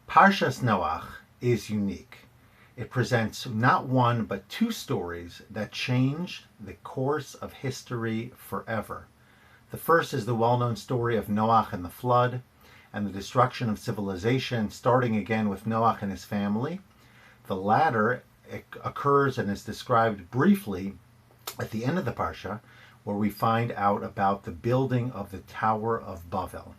Parashas Noach is unique. It presents not one but two stories that changed the course of history forever. The first is the well-known story of Noach and the flood and the destruction of civilization, starting again with Noach and his family. The latter occurs and is described briefly at the end of the Parsha, where we find out about the building of the Tower of Babel.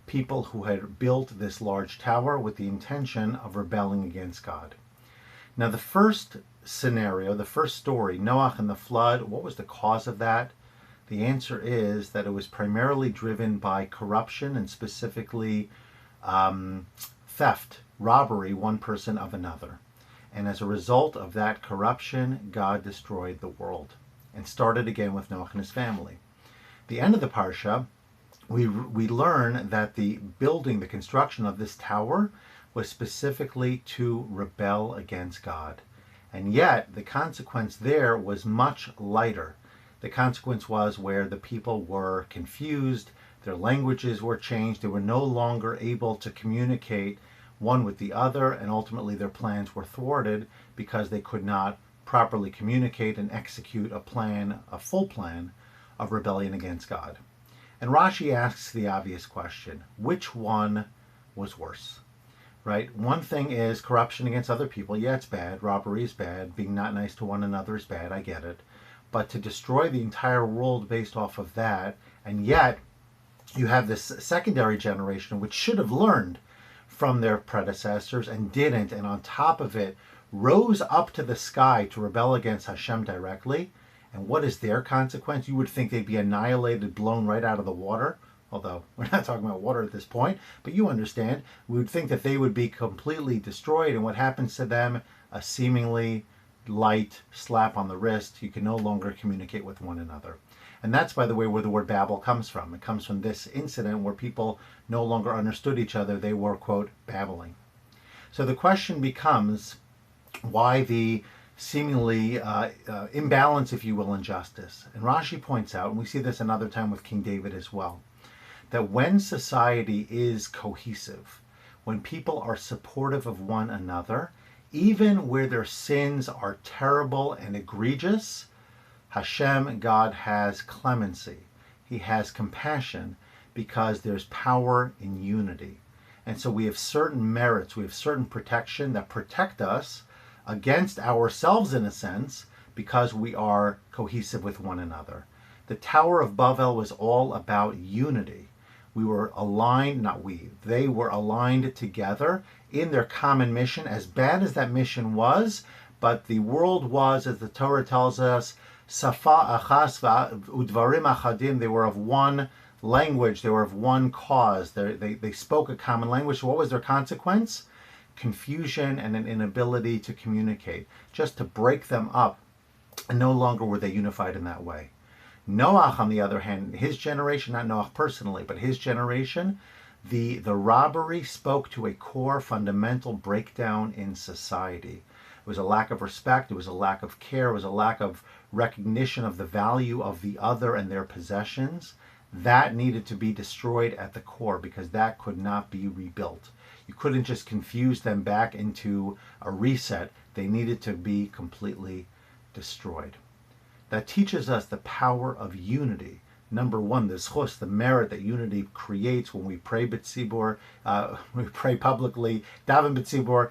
People who had built this large tower with the intention of rebelling against God. Now, the first scenario, the first story, Noach and the flood, what was the cause of that? The answer is that it was primarily driven by corruption and specifically theft, robbery, one person of another. And as a result of that corruption, God destroyed the world and started again with Noach and his family. The end of the Parsha, we learn that the building, the construction of this tower was specifically to rebel against God. And yet the consequence there was much lighter. The consequence was where the people were confused, their languages were changed, they were no longer able to communicate one with the other, and ultimately their plans were thwarted because they could not properly communicate and execute a plan, a full plan of rebellion against God. And Rashi asks the obvious question, which one was worse? Right? One thing is corruption against other people. Yeah, it's bad. Robbery is bad. Being not nice to one another is bad. I get it. But to destroy the entire world based off of that, and yet you have this secondary generation which should have learned from their predecessors and didn't, and on top of it, rose up to the sky to rebel against Hashem directly. And what is their consequence? You would think they'd be annihilated, blown right out of the water. Although we're not talking about water at this point, but you understand. We would think that they would be completely destroyed. And what happens to them? A seemingly light slap on the wrist. You can no longer communicate with one another. And that's, by the way, where the word Babel comes from. It comes from this incident where people no longer understood each other. They were, quote, babbling. So the question becomes, why the seemingly imbalance, if you will, in justice? And Rashi points out, and we see this another time with King David as well, that when society is cohesive, when people are supportive of one another, even where their sins are terrible and egregious, Hashem, God, has clemency. He has compassion because there's power in unity. And so we have certain merits, we have certain protection that protect us against ourselves in a sense because we are cohesive with one another. The Tower of Babel was all about unity. We were aligned, not we, they were aligned together in their common mission, as bad as that mission was, but the world was, as the Torah tells us, Safa achas udvarim achadim, they were of one language, they were of one cause, they spoke a common language. So what was their consequence? Confusion and an inability to communicate, just to break them up, and no longer were they unified in that way. Noach, on the other hand, his generation, not Noach personally, but his generation, the robbery spoke to a core fundamental breakdown in society. It was a lack of respect, it was a lack of care, it was a lack of recognition of the value of the other and their possessions. That needed to be destroyed at the core because that could not be rebuilt. You couldn't just confuse them back into a reset. They needed to be completely destroyed. That teaches us the power of unity. Number one, the zchus, the merit that unity creates when we pray b'tzibur, we pray publicly, daven b'tzibur,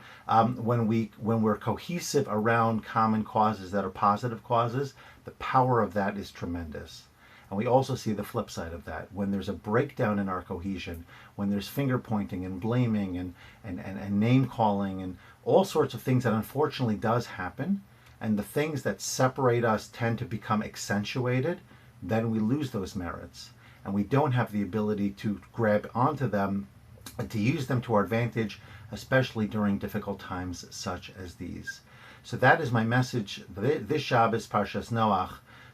when we're cohesive around common causes that are positive causes, the power of that is tremendous. And we also see the flip side of that. When there's a breakdown in our cohesion, when there's finger pointing and blaming and name calling and all sorts of things that unfortunately does happen, and the things that separate us tend to become accentuated, then we lose those merits. And we don't have the ability to grab onto them and to use them to our advantage, especially during difficult times such as these. So that is my message this Shabbos, Parashas Noach,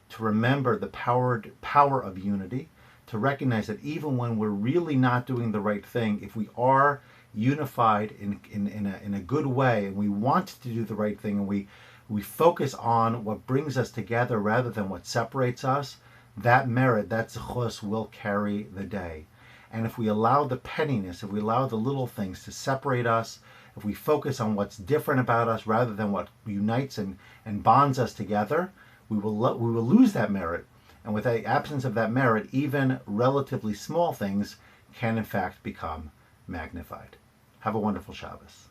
to remember the power of unity, to recognize that even when we're really not doing the right thing, if we are unified in a good way and we want to do the right thing and we focus on what brings us together rather than what separates us, that merit, that zechus will carry the day. And if we allow the pettiness, if we allow the little things to separate us, if we focus on what's different about us rather than what unites and bonds us together, we will lose that merit. And with the absence of that merit, even relatively small things can in fact become magnified. Have a wonderful Shabbos.